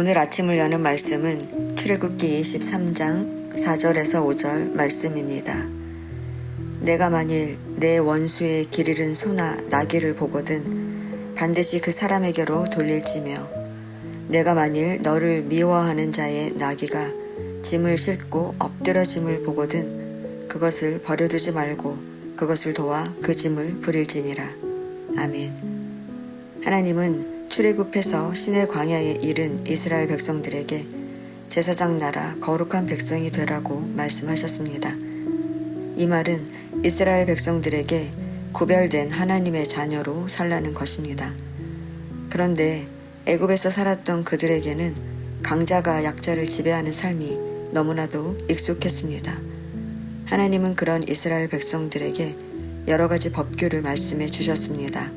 오늘 아침을 여는 말씀은 출애굽기 23장 4절에서 5절 말씀입니다. 내가 만일 내 원수의 길 잃은 소나 나귀를 보거든 반드시 그 사람에게로 돌릴지며 내가 만일 너를 미워하는 자의 나귀가 짐을 싣고 엎드러짐을 보거든 그것을 버려두지 말고 그것을 도와 그 짐을 부릴지니라. 아멘. 하나님은 출애굽해서 시내 광야에 이른 이스라엘 백성들에게 제사장 나라 거룩한 백성이 되라고 말씀하셨습니다. 이 말은 이스라엘 백성들에게 구별된 하나님의 자녀로 살라는 것입니다. 그런데 애굽에서 살았던 그들에게는 강자가 약자를 지배하는 삶이 너무나도 익숙했습니다. 하나님은 그런 이스라엘 백성들에게 여러 가지 법규를 말씀해 주셨습니다.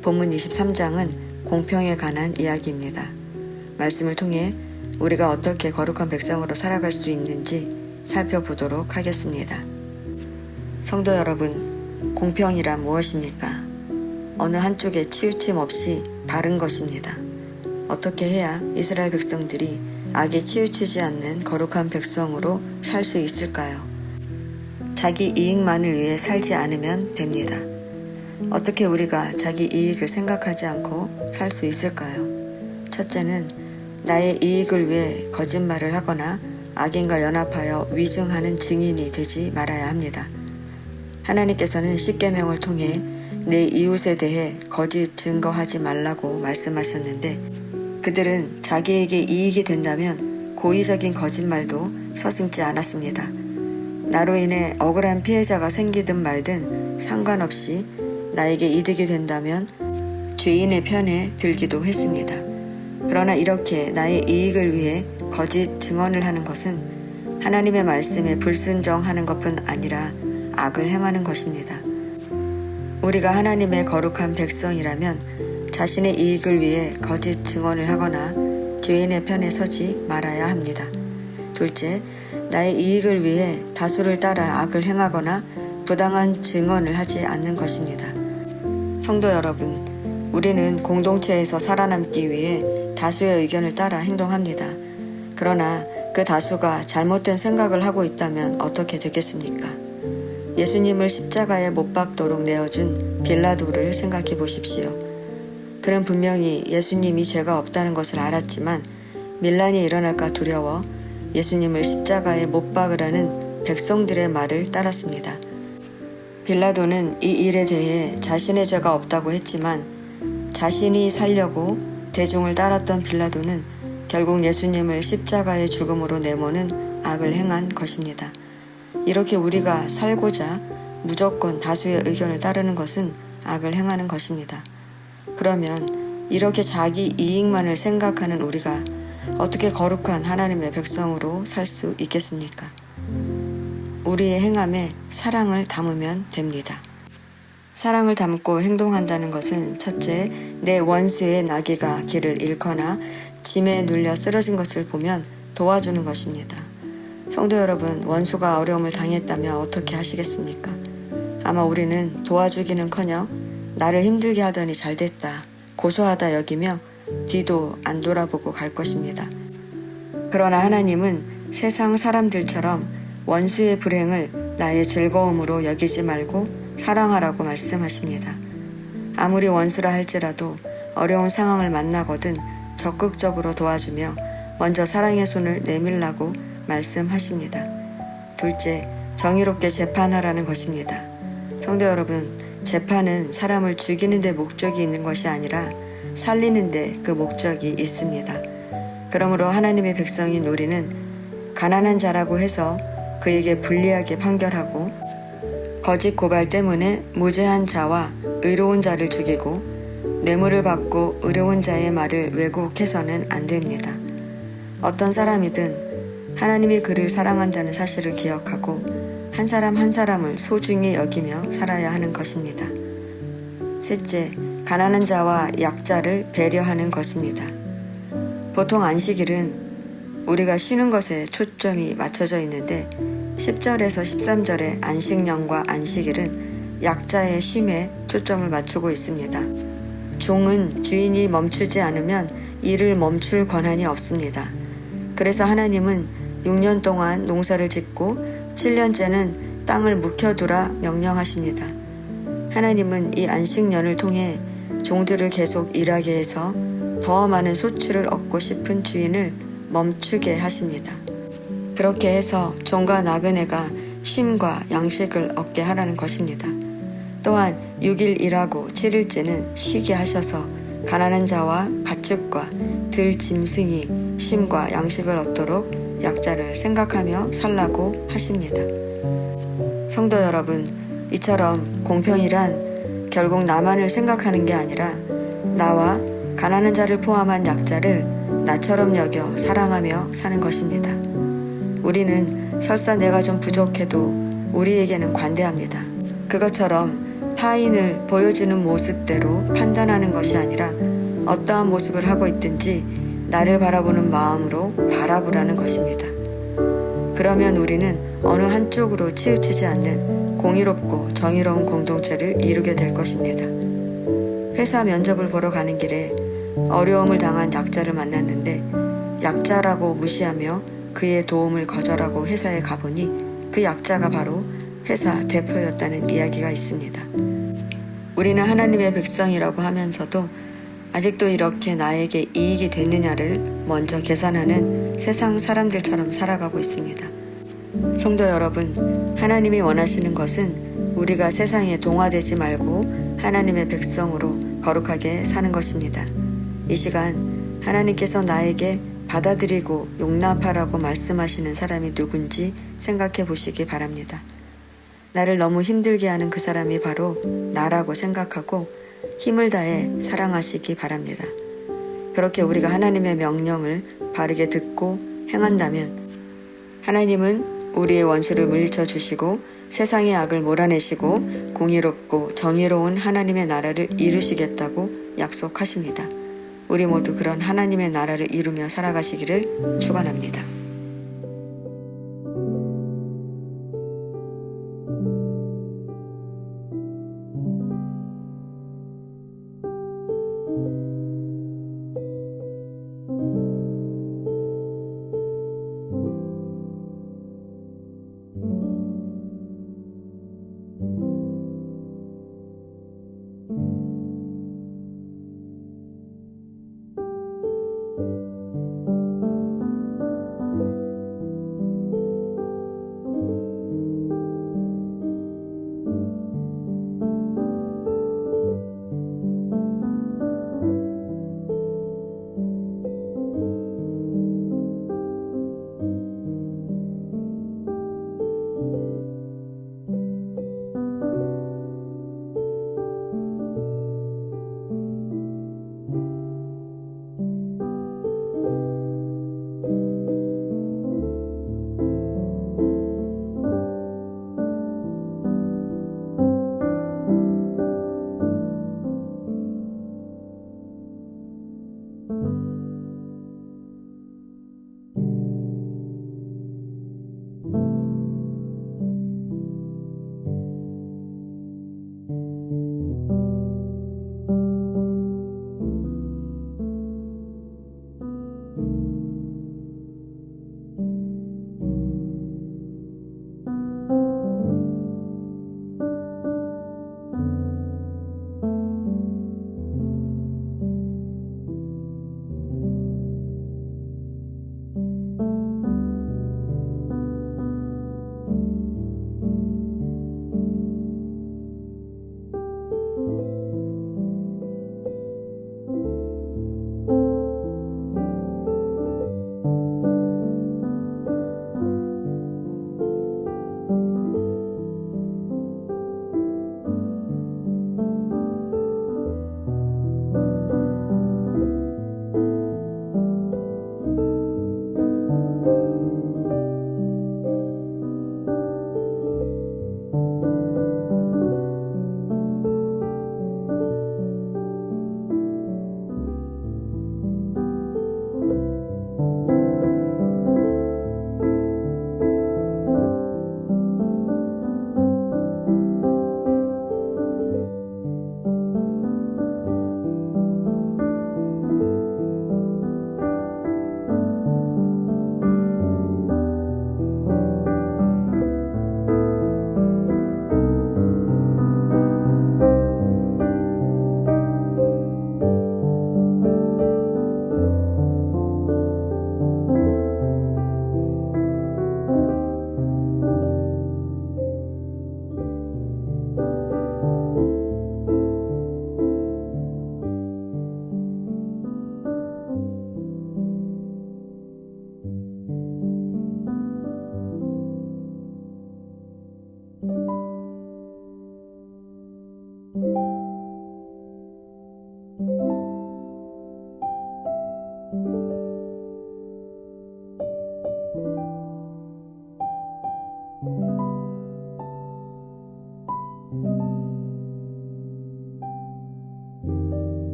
본문 23장은 공평에 관한 이야기입니다. 말씀을 통해 우리가 어떻게 거룩한 백성으로 살아갈 수 있는지 살펴보도록 하겠습니다. 성도 여러분, 공평이란 무엇입니까? 어느 한쪽에 치우침 없이 바른 것입니다. 어떻게 해야 이스라엘 백성들이 악에 치우치지 않는 거룩한 백성으로 살 수 있을까요? 자기 이익만을 위해 살지 않으면 됩니다. 어떻게 우리가 자기 이익을 생각하지 않고 살 수 있을까요? 첫째는 나의 이익을 위해 거짓말을 하거나 악인과 연합하여 위증하는 증인이 되지 말아야 합니다. 하나님께서는 십계명을 통해 내 이웃에 대해 거짓 증거하지 말라고 말씀하셨는데 그들은 자기에게 이익이 된다면 고의적인 거짓말도 서슴지 않았습니다. 나로 인해 억울한 피해자가 생기든 말든 상관없이 나에게 이득이 된다면 죄인의 편에 들기도 했습니다. 그러나 이렇게 나의 이익을 위해 거짓 증언을 하는 것은 하나님의 말씀에 불순종하는 것뿐 아니라 악을 행하는 것입니다. 우리가 하나님의 거룩한 백성이라면 자신의 이익을 위해 거짓 증언을 하거나 죄인의 편에 서지 말아야 합니다. 둘째, 나의 이익을 위해 다수를 따라 악을 행하거나 부당한 증언을 하지 않는 것입니다. 성도 여러분, 우리는 공동체에서 살아남기 위해 다수의 의견을 따라 행동합니다. 그러나 그 다수가 잘못된 생각을 하고 있다면 어떻게 되겠습니까? 예수님을 십자가에 못 박도록 내어준 빌라도를 생각해 보십시오. 그는 분명히 예수님이 죄가 없다는 것을 알았지만 밀란이 일어날까 두려워 예수님을 십자가에 못 박으라는 백성들의 말을 따랐습니다. 빌라도는 이 일에 대해 자신의 죄가 없다고 했지만 자신이 살려고 대중을 따랐던 빌라도는 결국 예수님을 십자가의 죽음으로 내모는 악을 행한 것입니다. 이렇게 우리가 살고자 무조건 다수의 의견을 따르는 것은 악을 행하는 것입니다. 그러면 이렇게 자기 이익만을 생각하는 우리가 어떻게 거룩한 하나님의 백성으로 살 수 있겠습니까? 우리의 행함에 사랑을 담으면 됩니다. 사랑을 담고 행동한다는 것은 첫째, 내 원수의 나귀가 길을 잃거나 짐에 눌려 쓰러진 것을 보면 도와주는 것입니다. 성도 여러분, 원수가 어려움을 당했다면 어떻게 하시겠습니까? 아마 우리는 도와주기는커녕 나를 힘들게 하더니 잘됐다, 고소하다 여기며 뒤도 안 돌아보고 갈 것입니다. 그러나 하나님은 세상 사람들처럼 원수의 불행을 나의 즐거움으로 여기지 말고 사랑하라고 말씀하십니다. 아무리 원수라 할지라도 어려운 상황을 만나거든 적극적으로 도와주며 먼저 사랑의 손을 내밀라고 말씀하십니다. 둘째, 정의롭게 재판하라는 것입니다. 성도 여러분, 재판은 사람을 죽이는 데 목적이 있는 것이 아니라 살리는 데 그 목적이 있습니다. 그러므로 하나님의 백성인 우리는 가난한 자라고 해서 그에게 불리하게 판결하고 거짓 고발 때문에 무죄한 자와 의로운 자를 죽이고 뇌물을 받고 의로운 자의 말을 왜곡해서는 안 됩니다. 어떤 사람이든 하나님이 그를 사랑한다는 사실을 기억하고 한 사람 한 사람을 소중히 여기며 살아야 하는 것입니다. 셋째, 가난한 자와 약자를 배려하는 것입니다. 보통 안식일은 우리가 쉬는 것에 초점이 맞춰져 있는데 10절에서 13절의 안식년과 안식일은 약자의 쉼에 초점을 맞추고 있습니다. 종은 주인이 멈추지 않으면 일을 멈출 권한이 없습니다. 그래서 하나님은 6년 동안 농사를 짓고 7년째는 땅을 묵혀두라 명령하십니다. 하나님은 이 안식년을 통해 종들을 계속 일하게 해서 더 많은 소출을 얻고 싶은 주인을 멈추게 하십니다. 그렇게 해서 종과 나그네가 쉼과 양식을 얻게 하라는 것입니다. 또한 6일 일하고 7일째는 쉬게 하셔서 가난한 자와 가축과 들 짐승이 쉼과 양식을 얻도록 약자를 생각하며 살라고 하십니다. 성도 여러분, 이처럼 공평이란 결국 나만을 생각하는 게 아니라 나와 가난한 자를 포함한 약자를 나처럼 여겨 사랑하며 사는 것입니다. 우리는 설사 내가 좀 부족해도 우리에게는 관대합니다. 그것처럼 타인을 보여주는 모습대로 판단하는 것이 아니라 어떠한 모습을 하고 있든지 나를 바라보는 마음으로 바라보라는 것입니다. 그러면 우리는 어느 한쪽으로 치우치지 않는 공의롭고 정의로운 공동체를 이루게 될 것입니다. 회사 면접을 보러 가는 길에 어려움을 당한 약자를 만났는데 약자라고 무시하며 그의 도움을 거절하고 회사에 가보니 그 약자가 바로 회사 대표였다는 이야기가 있습니다. 우리는 하나님의 백성이라고 하면서도 아직도 이렇게 나에게 이익이 되느냐를 먼저 계산하는 세상 사람들처럼 살아가고 있습니다. 성도 여러분, 하나님이 원하시는 것은 우리가 세상에 동화되지 말고 하나님의 백성으로 거룩하게 사는 것입니다. 이 시간 하나님께서 나에게 받아들이고 용납하라고 말씀하시는 사람이 누군지 생각해 보시기 바랍니다. 나를 너무 힘들게 하는 그 사람이 바로 나라고 생각하고 힘을 다해 사랑하시기 바랍니다. 그렇게 우리가 하나님의 명령을 바르게 듣고 행한다면 하나님은 우리의 원수를 물리쳐 주시고 세상의 악을 몰아내시고 공의롭고 정의로운 하나님의 나라를 이루시겠다고 약속하십니다. 우리 모두 그런 하나님의 나라를 이루며 살아가시기를 축원합니다.